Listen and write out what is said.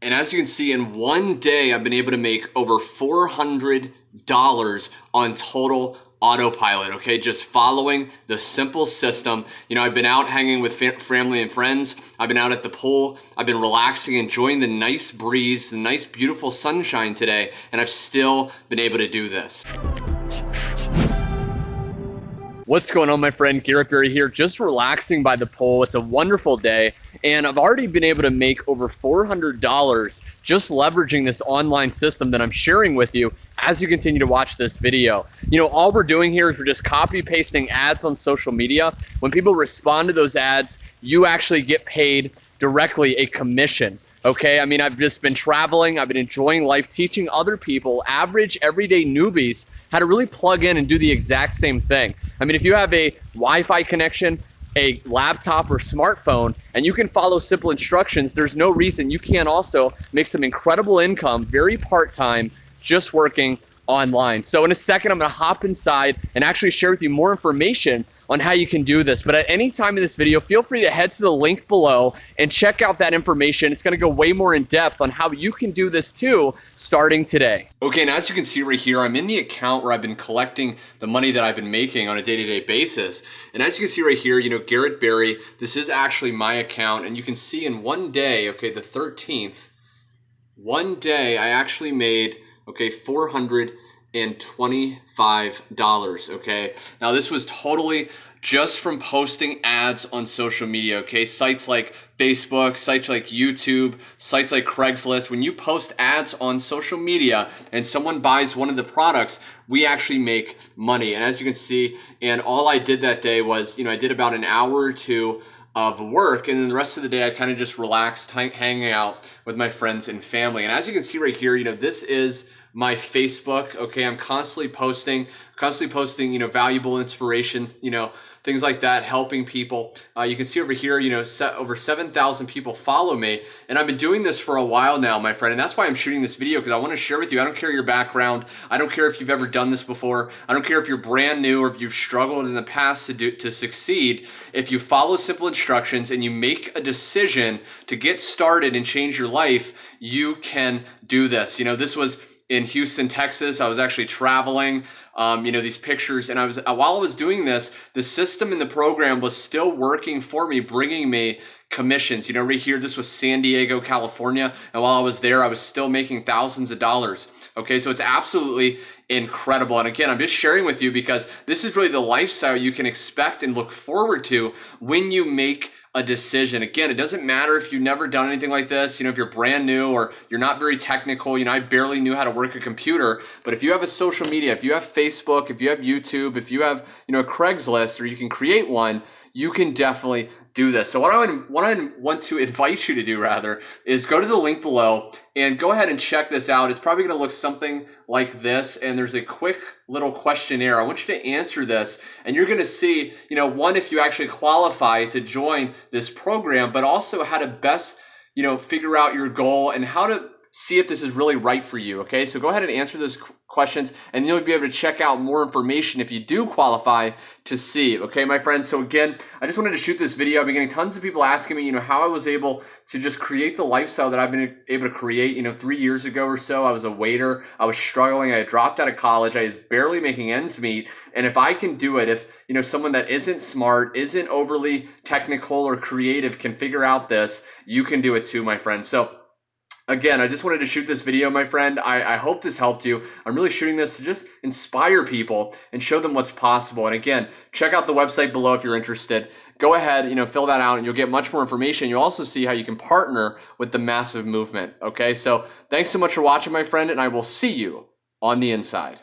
And as you can see, in one day, I've been able to make over $400 on total autopilot, okay? Just following the simple system. You know, I've been out hanging with family and friends. I've been out at the pool. I've been relaxing, enjoying the nice breeze, the nice, beautiful sunshine today, and I've still been able to do this. What's going on, my friend? Garrett Berry here, just relaxing by the pool. It's a wonderful day, and I've already been able to make over $400 just leveraging this online system that I'm sharing with you as you continue to watch this video. You know, all we're doing here is we're just copy pasting ads on social media. When people respond to those ads, you actually get paid directly a commission. Okay, I mean, I've just been traveling, I've been enjoying life, teaching other people, average everyday newbies, how to really plug in and do the exact same thing. I mean, if you have a Wi-Fi connection, a laptop or smartphone, and you can follow simple instructions, there's no reason you can't also make some incredible income, very part-time, just working online. So in a second, I'm gonna hop inside and actually share with you more information on how you can do this. But at any time in this video, feel free to head to the link below and check out that information. It's gonna go way more in depth on how you can do this too, starting today. Okay, and as you can see right here, I'm in the account where I've been collecting the money that I've been making on a day-to-day basis. And as you can see right here, you know, Garrett Berry, this is actually my account. And you can see in one day, okay, the 13th, one day I actually made, okay, $425, okay? Now this was totally just from posting ads on social media, okay? Sites like Facebook, sites like YouTube, sites like Craigslist. When you post ads on social media and someone buys one of the products, we actually make money. And as you can see, and all I did that day was, you know, I did about an hour or two of work, and then the rest of the day I kind of just relaxed, hanging out with my friends and family. And as you can see right here, you know, this is my Facebook, okay? I'm constantly posting, you know, valuable inspiration, you know, things like that, helping people. You can see over here, you know, over 7,000 people follow me, and I've been doing this for a while now, my friend, and that's why I'm shooting this video, because I want to share with you. I don't care your background. I don't care if you've ever done this before. I don't care if you're brand new or if you've struggled in the past to succeed. If you follow simple instructions and you make a decision to get started and change your life, you can do this. You know, this was in Houston, Texas. I was actually traveling, you know, these pictures, and while I was doing this, the system in the program was still working for me, bringing me commissions. You know, right here, this was San Diego, California, and while I was there, I was still making thousands of dollars. Okay, so it's absolutely incredible. And again, I'm just sharing with you because this is really the lifestyle you can expect and look forward to when you make a decision. Again, it doesn't matter if you've never done anything like this, you know, if you're brand new or you're not very technical. You know, I barely knew how to work a computer, but if you have a social media, if you have Facebook, if you have YouTube, if you have, you know, a Craigslist, or you can create one, you can definitely do this. So what I want to invite you to do, rather, is go to the link below and go ahead and check this out. It's probably going to look something like this, and there's a quick little questionnaire. I want you to answer this, and you're going to see, you know, one, if you actually qualify to join this program, but also how to best, you know, figure out your goal and how to see if this is really right for you, okay? So go ahead and answer those questions, and you'll be able to check out more information if you do qualify to see, okay, my friends? So again, I just wanted to shoot this video. I've been getting tons of people asking me, you know, how I was able to just create the lifestyle that I've been able to create. You know, 3 years ago or so, I was a waiter. I was struggling. I had dropped out of college. I was barely making ends meet. And if I can do it, if, you know, someone that isn't smart, isn't overly technical or creative can figure out this, you can do it too, my friend. So again, I just wanted to shoot this video, my friend. I hope this helped you. I'm really shooting this to just inspire people and show them what's possible. And again, check out the website below if you're interested. Go ahead, you know, fill that out, and you'll get much more information. You'll also see how you can partner with the massive movement, okay? So thanks so much for watching, my friend, and I will see you on the inside.